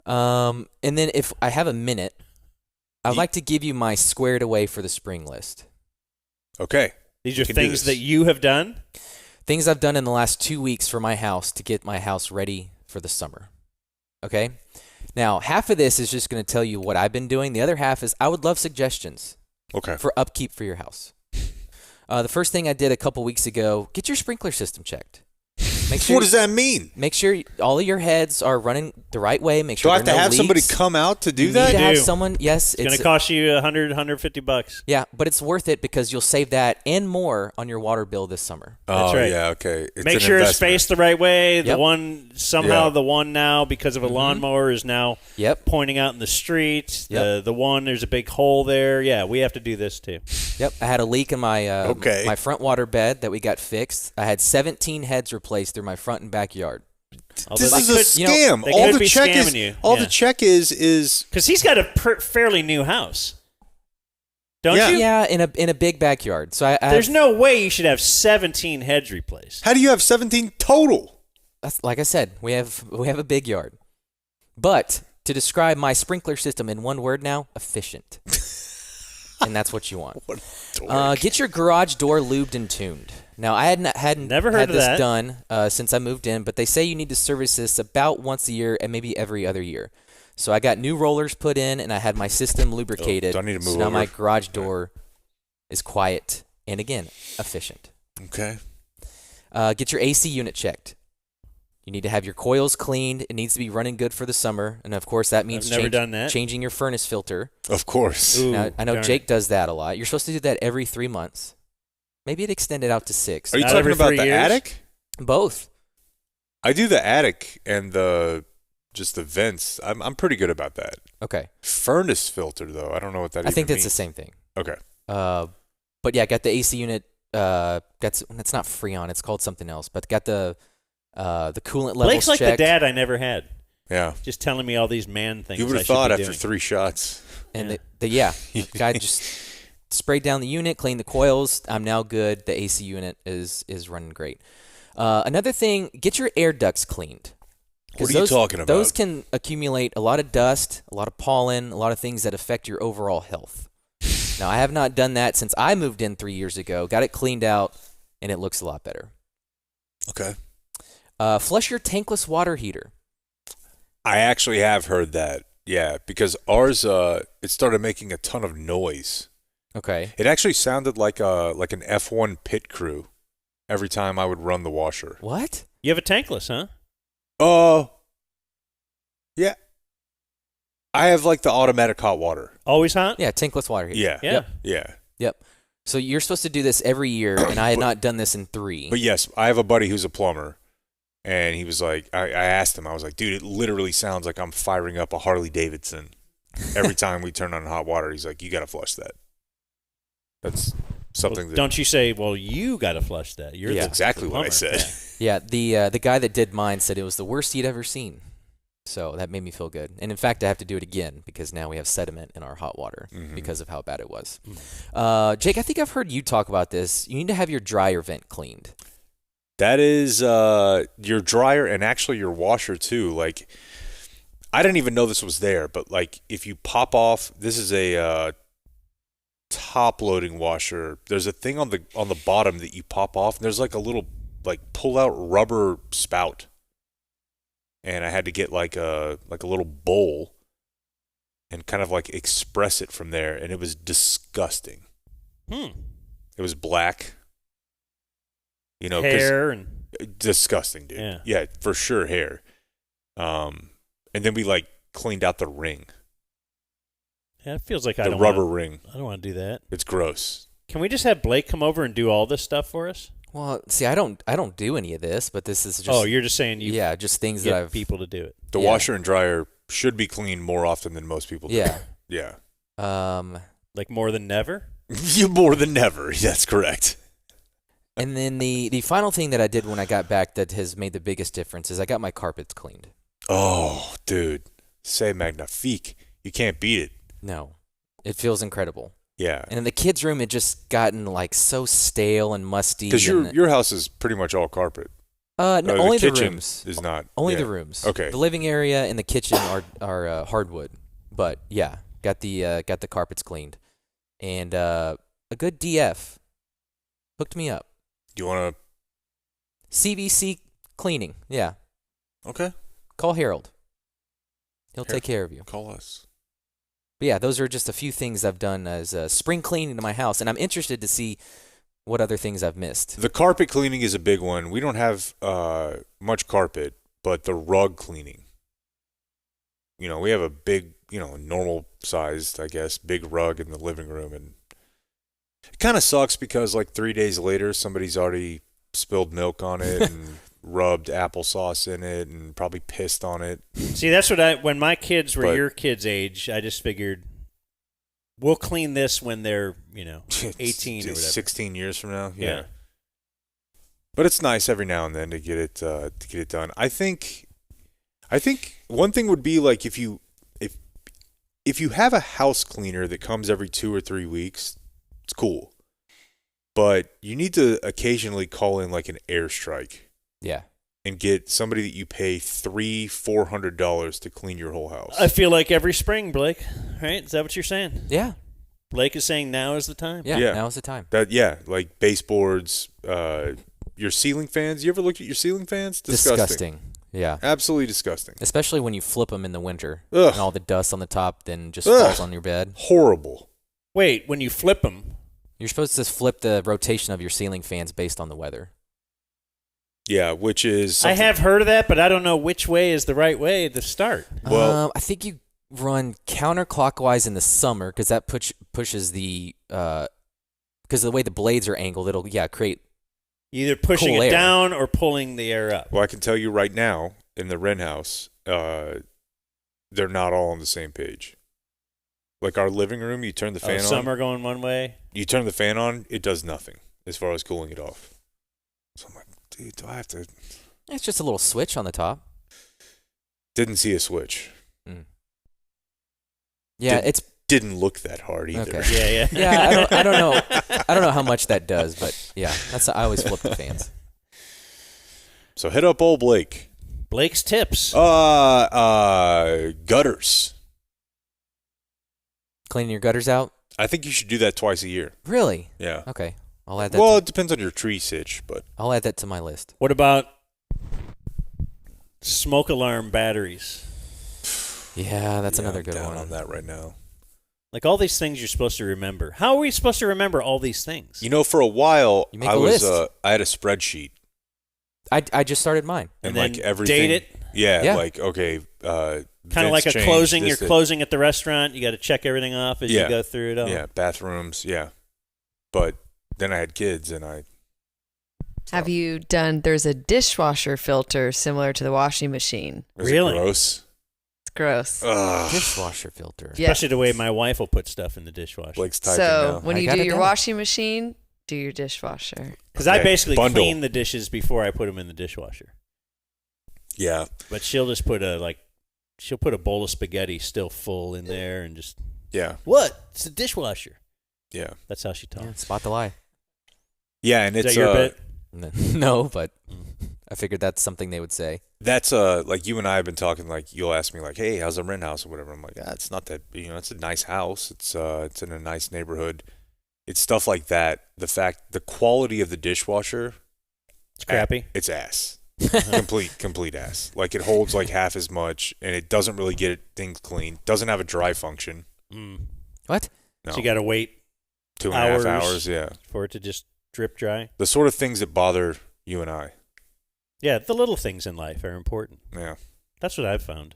And then if I have a minute, I'd like to give you my squared away for the spring list. Okay. These are things that you have done? Things I've done in the last 2 weeks for my house to get my house ready for the summer. Okay? Now, half of this is just going to tell you what I've been doing. The other half is I would love suggestions for upkeep for your house. The first thing I did a couple weeks ago, get your sprinkler system checked. What does that mean? Make sure all of your heads are running the right way. Make sure do I have to have somebody come out to do that? You need to have someone. Yes, it's going to cost you $100, $150. Yeah, but it's worth it because you'll save that and more on your water bill this summer. That's right. Yeah, okay. Make sure it's faced the right way. The one the one now because of a lawnmower is now pointing out in the street. The one there's a big hole there. Yeah, we have to do this too. Yep, I had a leak in my my front water bed that we got fixed. I had 17 heads replaced through my front and backyard. This is a scam. All the check is because he's got a fairly new house. Don't you? Yeah, in a big backyard. So there's no way you should have 17 heads replaced. How do you have 17 total? That's, like I said, we have a big yard. But to describe my sprinkler system in one word now, efficient. And that's what you want. Get your garage door lubed and tuned. Now, I hadn't never heard had of this that. done since I moved in, but they say you need to service this about once a year and maybe every other year. So I got new rollers put in, and I had my system lubricated. Do I need to move so now over? my garage door is quiet and, again, efficient. Okay. Get your AC unit checked. You need to have your coils cleaned. It needs to be running good for the summer. And, of course, that means changing your furnace filter. Of course. Ooh, now, I know Jake does that a lot. You're supposed to do that every 3 months. Maybe it extended out to 6. Are you talking about the attic? Both. I do the attic and just the vents. I'm pretty good about that. Okay. Furnace filter, though. I don't know what that even means. I think that's the same thing. Okay. But, yeah, got the AC unit. It's not Freon. It's called something else. But got the coolant levels Blake's like checked. the dad I never had. Yeah. Just telling me all these man things. You would have thought after 3 shots. And the guy just sprayed down the unit, cleaned the coils. I'm now good. The AC unit is running great. Another thing, get your air ducts cleaned. What are you talking about? Those can accumulate a lot of dust, a lot of pollen, a lot of things that affect your overall health. Now, I have not done that since I moved in 3 years ago. Got it cleaned out, and it looks a lot better. Okay. Flush your tankless water heater. I actually have heard that. Yeah, because ours it started making a ton of noise. Okay. It actually sounded like an F1 pit crew every time I would run the washer. What? You have a tankless, huh? Yeah. I have like the automatic hot water. Always hot? Yeah, tankless water heater. Yeah. Yep. So you're supposed to do this every year, and I had not done this in 3. But yes, I have a buddy who's a plumber, and he was like, I asked him, I was like, dude, it literally sounds like I'm firing up a Harley Davidson every time we turn on hot water. He's like, you got to flush that. That's something that... Don't you say, well, you got to flush that. You're exactly what I said. Yeah, the guy that did mine said it was the worst he'd ever seen. So that made me feel good. And in fact, I have to do it again because now we have sediment in our hot water because of how bad it was. Jake, I think I've heard you talk about this. You need to have your dryer vent cleaned. That is your dryer and actually your washer too. Like, I didn't even know this was there, but like if you pop off, this is a top loading washer. There's a thing on the bottom that you pop off, and there's like a little like pull out rubber spout. And I had to get like a little bowl and kind of like express it from there, and it was disgusting. It was black. You know, hair and disgusting, dude. Yeah, for sure, hair. And then we like cleaned out the ring. Yeah, it feels like the rubber ring. I don't want to do that. It's gross. Can we just have Blake come over and do all this stuff for us? Well, see, I don't do any of this, but this is just... Oh, you're just saying just things that I've... people to do it. The washer and dryer should be cleaned more often than most people do. Yeah. Like more than never? More than never. That's correct. And then the final thing that I did when I got back that has made the biggest difference is I got my carpets cleaned. Oh, dude. C'est magnifique. You can't beat it. No. It feels incredible. Yeah. And in the kids' room, it just gotten like so stale and musty. Because your house is pretty much all carpet. No, only the kitchen rooms. Is not. Only the rooms. Okay. The living area and the kitchen are hardwood, but yeah, got the carpets cleaned, and a good DF hooked me up. Do you want to CVC cleaning? Yeah. Okay. Call Harold. He'll take care of you. Call us. But yeah, those are just a few things I've done as spring cleaning to my house, and I'm interested to see what other things I've missed. The carpet cleaning is a big one. We don't have much carpet, but the rug cleaning. We have a big, normal sized, I guess, big rug in the living room, and it kind of sucks because like 3 days later, somebody's already spilled milk on it and rubbed applesauce in it and probably pissed on it. See, that's when my kids were your kids' age, I just figured we'll clean this when they're, 18 or whatever. 16 years from now, yeah. But it's nice every now and then to get it done. I think one thing would be like if you have a house cleaner that comes every 2 or 3 weeks, it's cool. But you need to occasionally call in like an airstrike. Yeah. And get somebody that you pay $300-$400 to clean your whole house. I feel like every spring, Blake. Right? Is that what you're saying? Yeah. Blake is saying now is the time. Yeah. Now is the time. Like baseboards, your ceiling fans. You ever looked at your ceiling fans? Disgusting. Yeah. Absolutely disgusting. Especially when you flip them in the winter. Ugh. And all the dust on the top then just falls on your bed. Horrible. Wait, when you flip them? You're supposed to flip the rotation of your ceiling fans based on the weather. Yeah, which is something. I have heard of that, but I don't know which way is the right way to start. Well, I think you run counterclockwise in the summer because that pushes the because the way the blades are angled, it'll create either pushing cool it air down or pulling the air up. Well, I can tell you right now in the Wren house, they're not all on the same page. Like our living room, you turn the fan on. Some are going one way. You turn the fan on, it does nothing as far as cooling it off. So I'm like, dude, do I have to? It's just a little switch on the top. Didn't see a switch. Yeah, didn't look that hard either. Okay. Yeah. I don't know. I don't know how much that does, but yeah, I always flip the fans. So hit up old Blake. Blake's tips. Gutters. Cleaning your gutters out? I think you should do that twice a year. Really? Yeah. Okay. I'll add that. Well, it depends on your tree sitch, but I'll add that to my list. What about smoke alarm batteries? Yeah, that's another good down one. On that right now. Like all these things you're supposed to remember. How are we supposed to remember all these things? For a while, I had a spreadsheet. I just started mine. And like then everything. Date it? Yeah, like, okay. Kind of like a closing. You're closing at the restaurant. You got to check everything off as you go through it all. Yeah, bathrooms, yeah. But then I had kids and Have you done, there's a dishwasher filter similar to the washing machine. Really? It gross? It's gross. Ugh. Dishwasher filter. Yeah. Especially the way my wife will put stuff in the dishwasher. Blake's typing so now. when you do your washing machine, do your dishwasher. Because I basically clean the dishes before I put them in the dishwasher. Yeah. But she'll just put she'll put a bowl of spaghetti still full in there and just. Yeah. What? It's a dishwasher. Yeah. That's how she talks. Yeah, spot the lie. Yeah, and Is it's that your bit? No, but I figured that's something they would say. That's like you and I have been talking. Like you'll ask me like, "Hey, how's the Wren house or whatever?" I'm like, "It's not that. It's a nice house. It's in a nice neighborhood. It's stuff like that. The quality of the dishwasher, it's crappy. It's ass. complete ass. Like it holds like half as much, and it doesn't really get things clean. Doesn't have a dry function. What? No. So you got to wait 2.5 hours. Yeah, for it to just drip dry. The sort of things that bother you and I. Yeah, the little things in life are important. Yeah. That's what I've found.